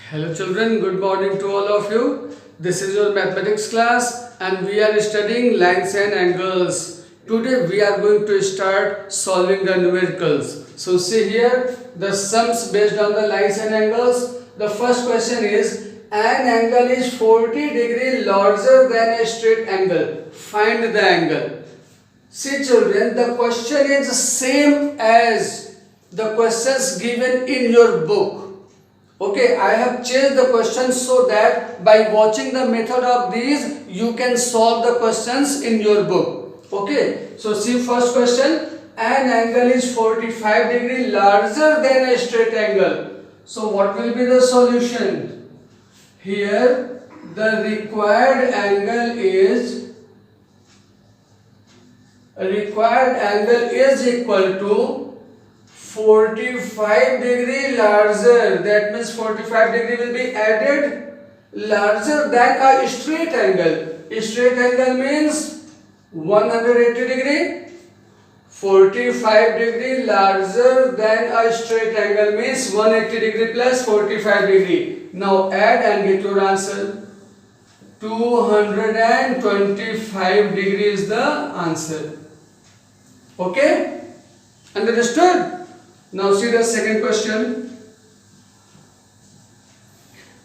Hello children, good morning to all of you. This is your mathematics class and we are studying lines and angles. Today we are going to start solving the numericals. So see here the sums based on the lines and angles. The first question is an angle is 40 degree larger than a straight angle. Find the angle. See children, the question is same as the questions given in your book. Okay, I have changed the questions so that by watching the method of these, you can solve the questions in your book. Okay, so see first question, an angle is 45 degree larger than a straight angle. So what will be the solution? Here, the required angle is equal to 45 degree larger, that means 45 degree will be added larger than a straight angle. A straight angle means 180 degree. 45 degree larger than a straight angle means 180 degree plus 45 degree. Now add and get your answer. 225 degree is the answer. Okay? Understood? Now see the second question.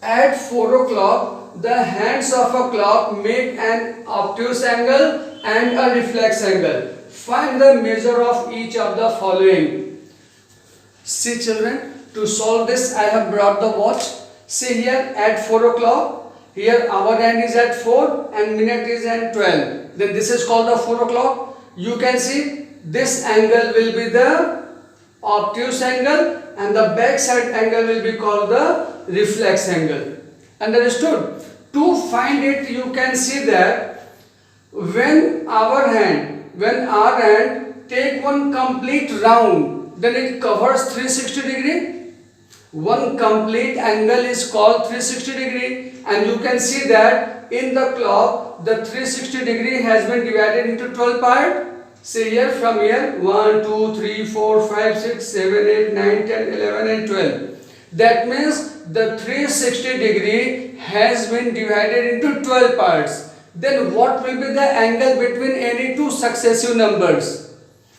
At 4 o'clock, the hands of a clock make an obtuse angle and a reflex angle. Find the measure of each of the following. See children, to solve this I have brought the watch. See here at 4 o'clock, here our hand is at 4 and minute is at 12. Then this is called the 4 o'clock. You can see this angle will be the obtuse angle and the back side angle will be called the reflex angle. Understood? To find it, you can see that when our hand take one complete round, then it covers 360 degree. One complete angle is called 360 degree, and you can see that in the clock the 360 degree has been divided into 12 parts. See here, from here 1, 2, 3, 4, 5, 6, 7, 8, 9, 10, 11 and 12. That means the 360 degree has been divided into 12 parts. Then what will be the angle between any two successive numbers?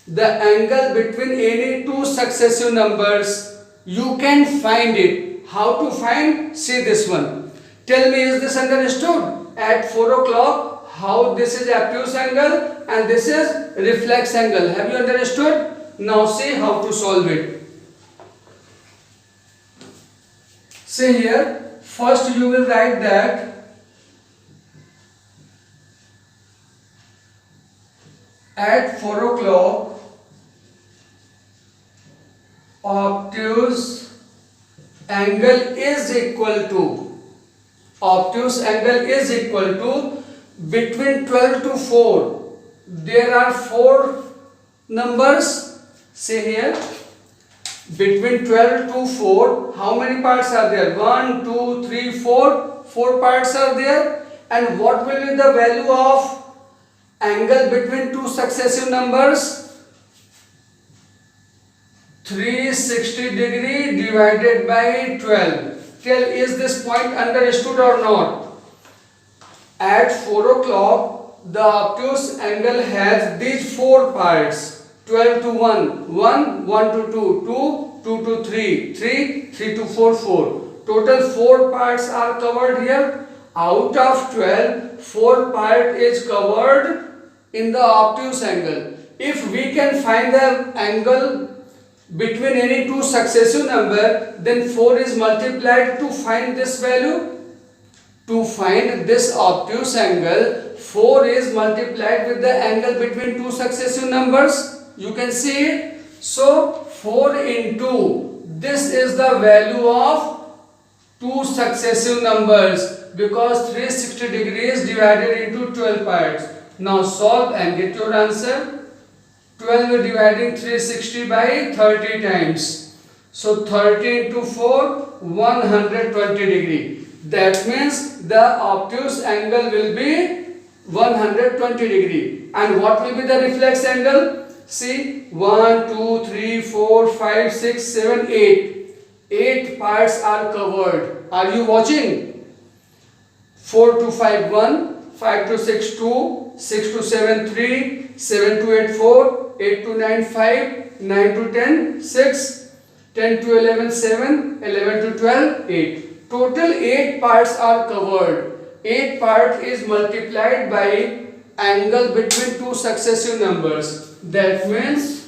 The angle between any two successive numbers, you can find it. How to find? See this one. Tell me, is this understood? At 4 o'clock, how this is obtuse angle and this is reflex angle. Have you understood? Now see how to solve it. See here, first you will write that at 4 o'clock obtuse angle is equal to between 12 to 4. There are 4 numbers. See here, between 12 to 4, how many parts are there? 1, 2, 3, 4. 4 parts are there. And what will be the value of angle between two successive numbers? 360 degree divided by 12. Tell, is this point understood or not? At 4 o'clock, the obtuse angle has these 4 parts. 12 to 1, 1, 1 to 2, 2, 2 to 3, 3, 3 to 4, 4. Total 4 parts are covered here. Out of 12, 4 part is covered in the obtuse angle. If we can find the angle between any two successive number, then 4 is multiplied to find this value. To find this obtuse angle, 4 is multiplied with the angle between two successive numbers. You can see it. So 4 into this is the value of two successive numbers, because 360 degrees divided into 12 parts. Now solve and get your answer. 12 dividing 360 by 30 times. So 30 into 4, 120 degree. That means the obtuse angle will be 120 degree. And what will be the reflex angle? See, 1, 2, 3, 4, 5, 6, 7, 8. 8 parts are covered Are you watching? 4 to 5 1, 5 to 6 2, 6 to 7 3, 7 to 8 4, 8 to 9 5, 9 to 10 6, 10 to 11 7, 11 to 12 8. Total 8 parts are covered. 8 part is multiplied by angle between two successive numbers. That means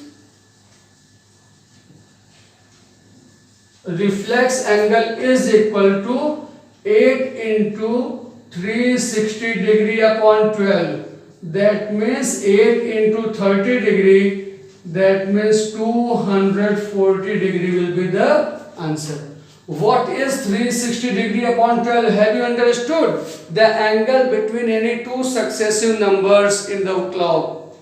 reflex angle is equal to 8 into 360 degree upon 12. That means 8 into 30 degree. That means 240 degree will be the answer. What is 360 degree upon 12? Have you understood? The angle between any two successive numbers in the clock.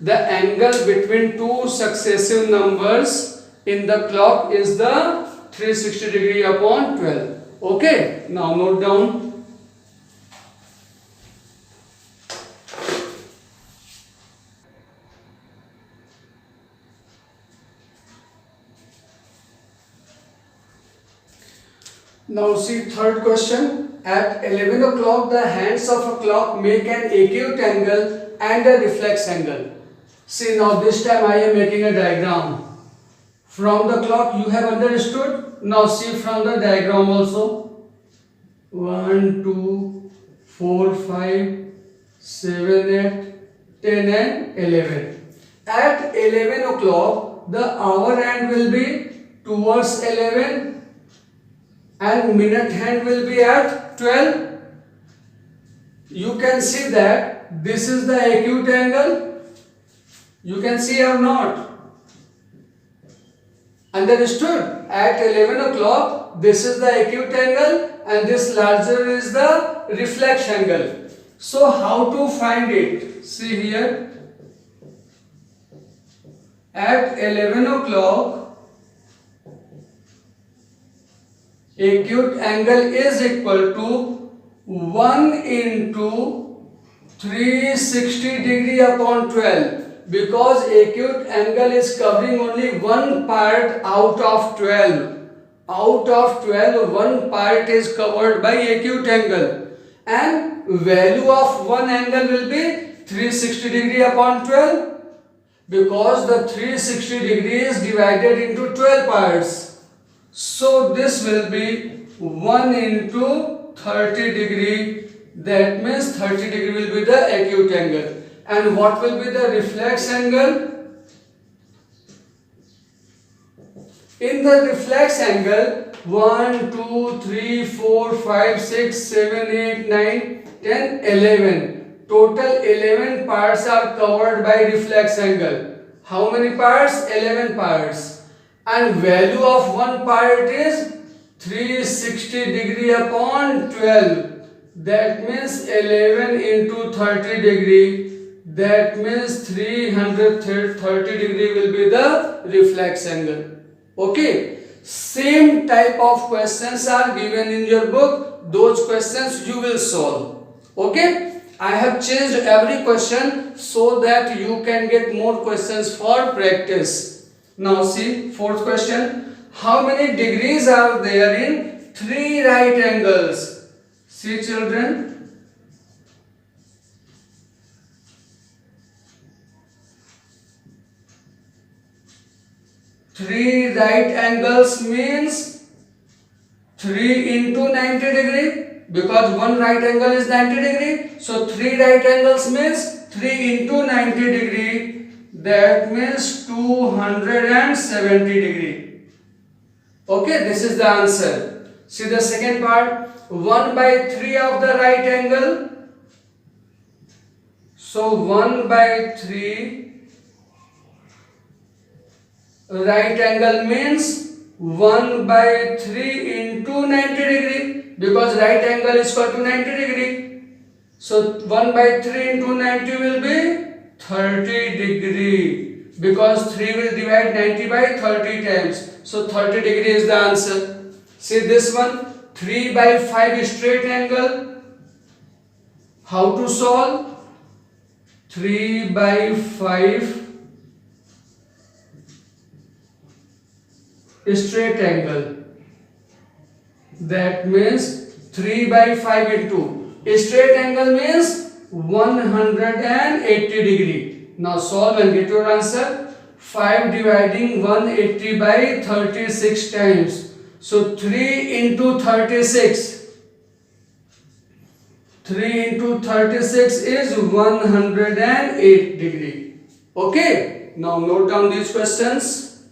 The angle between two successive numbers in the clock is the 360 degree upon 12. Okay, now note down. Now see third question. At 11 o'clock the hands of a clock make an acute angle and a reflex angle. See, now this time I am making a diagram. From the clock you have understood. Now see from the diagram also. 1, 2, 4, 5, 7, 8, 10 and 11. At 11 o'clock the hour hand will be towards 11 and minute hand will be at 12. You can see that this is the acute angle. You can see or not? Understood? At 11 o'clock this is the acute angle and this larger is the reflex angle. So how to find it? See here. At 11 o'clock acute angle is equal to 1 into 360 degree upon 12, because acute angle is covering only one part out of 12. Out of 12, one part is covered by acute angle, and value of one angle will be 360 degree upon 12, because the 360 degree is divided into 12 parts. So this will be 1 into 30 degree. That means 30 degree will be the acute angle. And what will be the reflex angle? In the reflex angle, 1, 2, 3, 4, 5, 6, 7, 8, 9, 10, 11. Total 11 parts are covered by reflex angle. How many parts? 11 parts. And value of one part is 360 degree upon 12. That means 11 into 30 degree. That means 330 degree will be the reflex angle. Okay. Same type of questions are given in your book. Those questions you will solve. Okay. I have changed every question so that you can get more questions for practice. Now see, fourth question. How many degrees are there in 3 right angles? See children. 3 right angles means 3 into 90 degree, because one right angle is 90 degree. So 3 right angles means 3 into 90 degree. That means 270 degree. Okay, this is the answer. See the second part. 1 by 3 of the right angle. So 1 by 3 right angle means 1 by 3 into 90 degree, because right angle is equal to 90 degree. So 1 by 3 into 90 will be 30 degree, because 3 will divide 90 by 30 times. So 30 degree is the answer. See this one, 3 by 5 straight angle. How to solve? 3 by 5 straight angle. That means 3 by 5 into a straight angle means 180 degree. Now solve and get your answer. 5 dividing 180 by 36 times. So 3 into 36. 3 into 36 is 108 degree. Okay. Now note down these questions.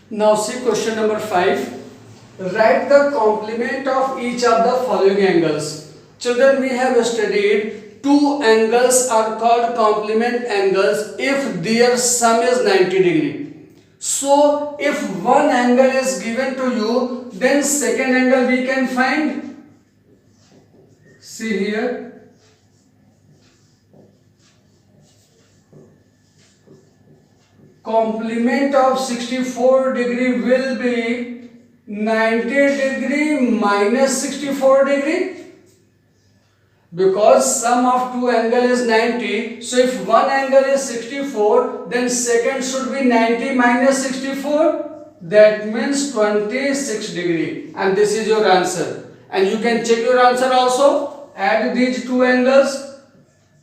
Now see question number 5. Write the complement of each of the following angles. Children, we have studied two angles are called complement angles if their sum is 90 degree. So if one angle is given to you, then second angle we can find. See here. Complement of 64 degree will be 90 degree minus 64 degree, because sum of two angle is 90. So if one angle is 64, then second should be 90 minus 64. That means 26 degree, and this is your answer. And you can check your answer also. Add these two angles,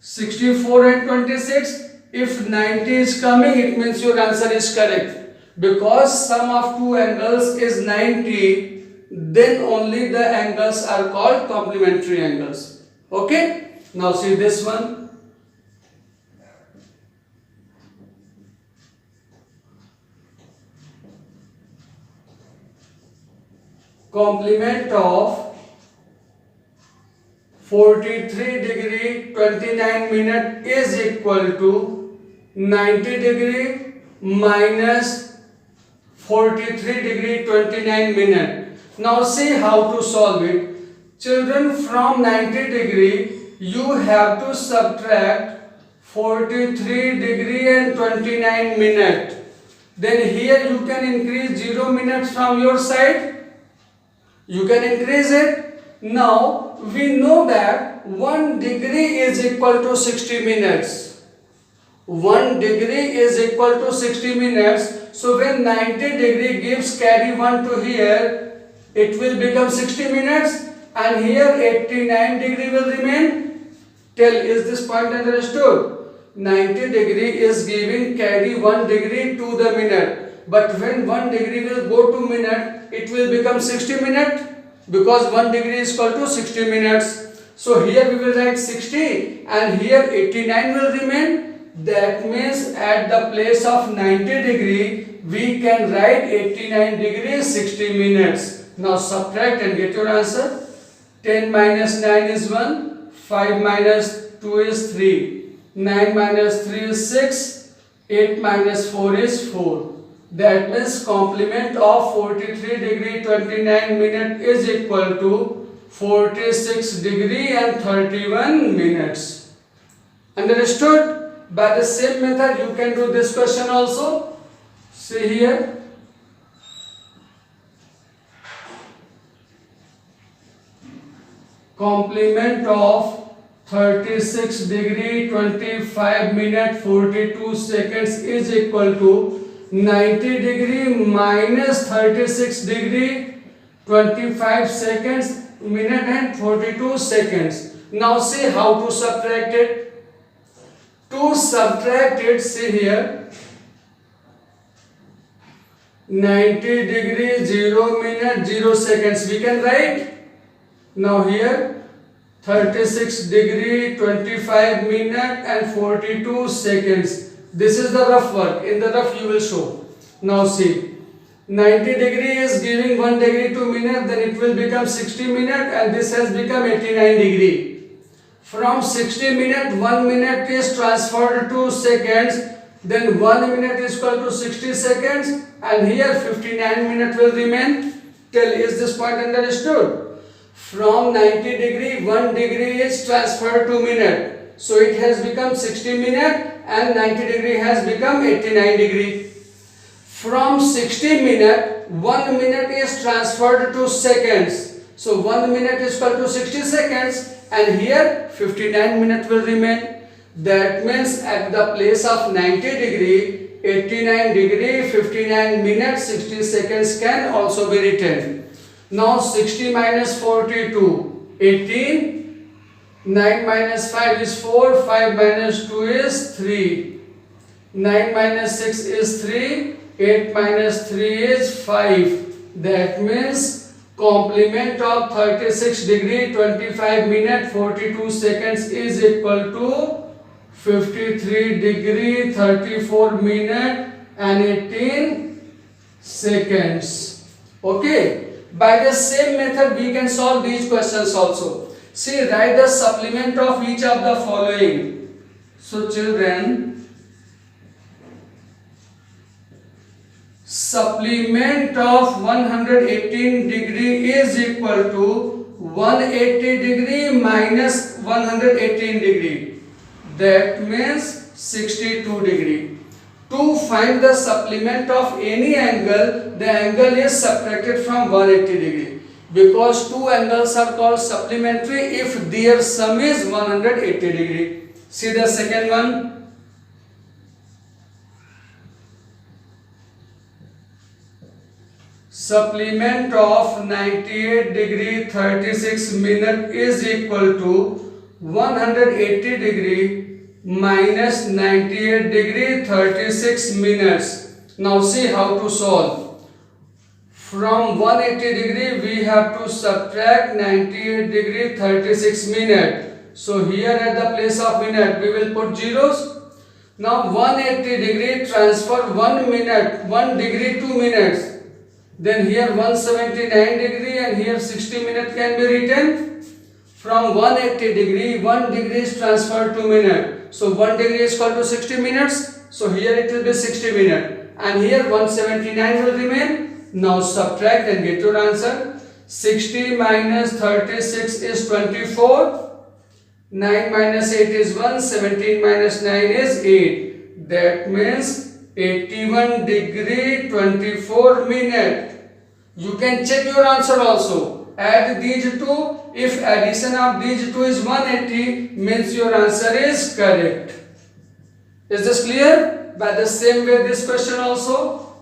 64 and 26. If 90 is coming, it means your answer is correct. Because sum of two angles is 90, then only the angles are called complementary angles. Okay? Now see this one. Complement of 43 degree 29 minute is equal to 90 degree minus 43 degree 29 minute. Now see how to solve it. Children, from 90 degree you have to subtract 43 degree and 29 minute. Then here you can increase 0 minutes from your side. You can increase it. Now we know that 1 degree is equal to 60 minutes. 1 degree is equal to 60 minutes. So when 90 degree gives carry 1 to here, it will become 60 minutes, and here 89 degree will remain. Tell, is this point understood? 90 degree is giving carry 1 degree to the minute. But when 1 degree will go to minute, it will become 60 minute, because 1 degree is equal to 60 minutes. So here we will write 60 and here 89 will remain. That means at the place of 90 degree, we can write 89 degree 60 minutes. Now subtract and get your answer. 10 minus 9 is 1. 5 minus 2 is 3. 9 minus 3 is 6. 8 minus 4 is 4. That means complement of 43 degree 29 minute is equal to 46 degree and 31 minutes. Understood? By the same method you can do this question also. See here. Complement of 36 degree 25 minute 42 seconds is equal to 90 degree minus 36 degree 25 seconds minute and 42 seconds. Now see how to subtract it. To subtract it, see here, 90 degree 0 minute 0 seconds we can write. Now here 36 degree 25 minute and 42 seconds. This is the rough work. In the rough you will show. Now see, 90 degree is giving 1 degree to minute, then it will become 60 minute, and this has become 89 degree. From 60 minute, 1 minute is transferred to seconds, then 1 minute is equal to 60 seconds, and here 59 minute will remain. Tell, is this point understood? From 90 degree, 1 degree is transferred to minute. So it has become 60 minute and 90 degree has become 89 degree. From 60 minute, 1 minute is transferred to seconds. So 1 minute is equal to 60 seconds, and here 59 minutes will remain. That means at the place of 90 degree, 89 degree, 59 minutes, 60 seconds can also be written. Now 60 minus 42, 18. 9 minus 5 is 4. 5 minus 2 is 3. 9 minus 6 is 3. 8 minus 3 is 5. That means complement of 36 degree 25 minute 42 seconds is equal to 53 degree 34 minute and 18 seconds. Okay. By the same method we can solve these questions also. See, write the supplement of each of the following. So children, supplement of 118 degree is equal to 180 degree minus 118 degree. That means 62 degree. To find the supplement of any angle, the angle is subtracted from 180 degree. Because two angles are called supplementary if their sum is 180 degree. See the second one. Supplement of 98 degree 36 minute is equal to 180 degree minus 98 degree 36 minutes. Now see how to solve. From 180 degree we have to subtract 98 degree 36 minute. So here at the place of minute we will put zeros. Now 180 degree transfer 1 minute, 1 degree 2 minutes. Then here 179 degree and here 60 minute can be written. From 180 degree, 1 degree is transferred to minute. So 1 degree is equal to 60 minutes. So here it will be 60 minute. And here 179 will remain. Now subtract and get your answer. 60 minus 36 is 24. 9 minus 8 is 1. 17 minus 9 is 8. That means 81 degree 24 minute. You can check your answer also. Add these two. If addition of these two is 180, means your answer is correct. Is this clear? By the same way this question also.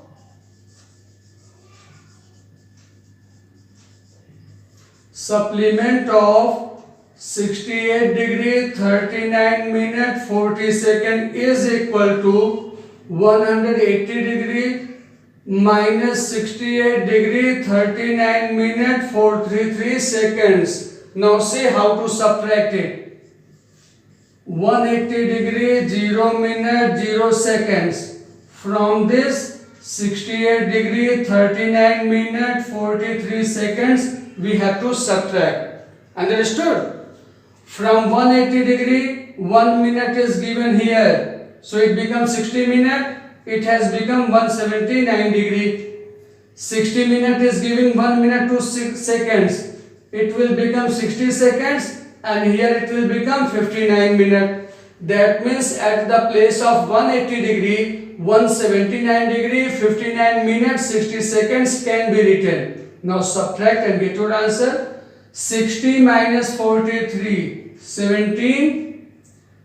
Supplement of 68 degree 39 minute 40 second is equal to 180 degree minus 68 degree 39 minute 433 seconds. Now see how to subtract it. 180 degree 0 minute 0 seconds. From this 68 degree 39 minute 43 seconds we have to subtract. Understood? From 180 degree 1 minute is given here. So it becomes 60 minute. It has become 179 degree. 60 minute is giving 1 minute to 6 seconds. It will become 60 seconds and here it will become 59 minute. That means at the place of 180 degree, 179 degree, 59 minutes, 60 seconds can be written. Now subtract and get your answer. 60 minus 43, 17.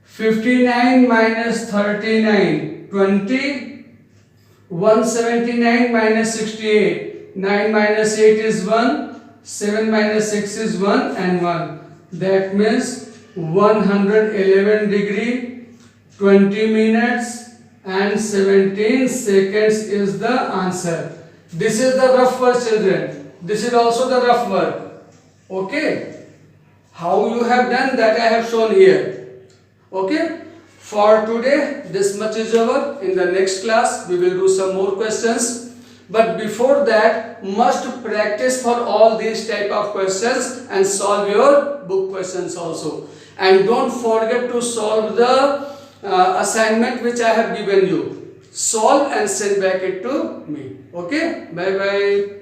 59 minus 39, 20. 179 minus 68, 9 minus 8 is 1, 7 minus 6 is 1 and 1. That means 111 degree, 20 minutes and 17 seconds is the answer. This is the rough work, children. This is also the rough work. Okay. How you have done that I have shown here. Okay. For today, this much is over. In the next class, we will do some more questions. But before that, must practice for all these type of questions and solve your book questions also. And don't forget to solve the assignment which I have given you. Solve and send back it to me. Okay? Bye-bye.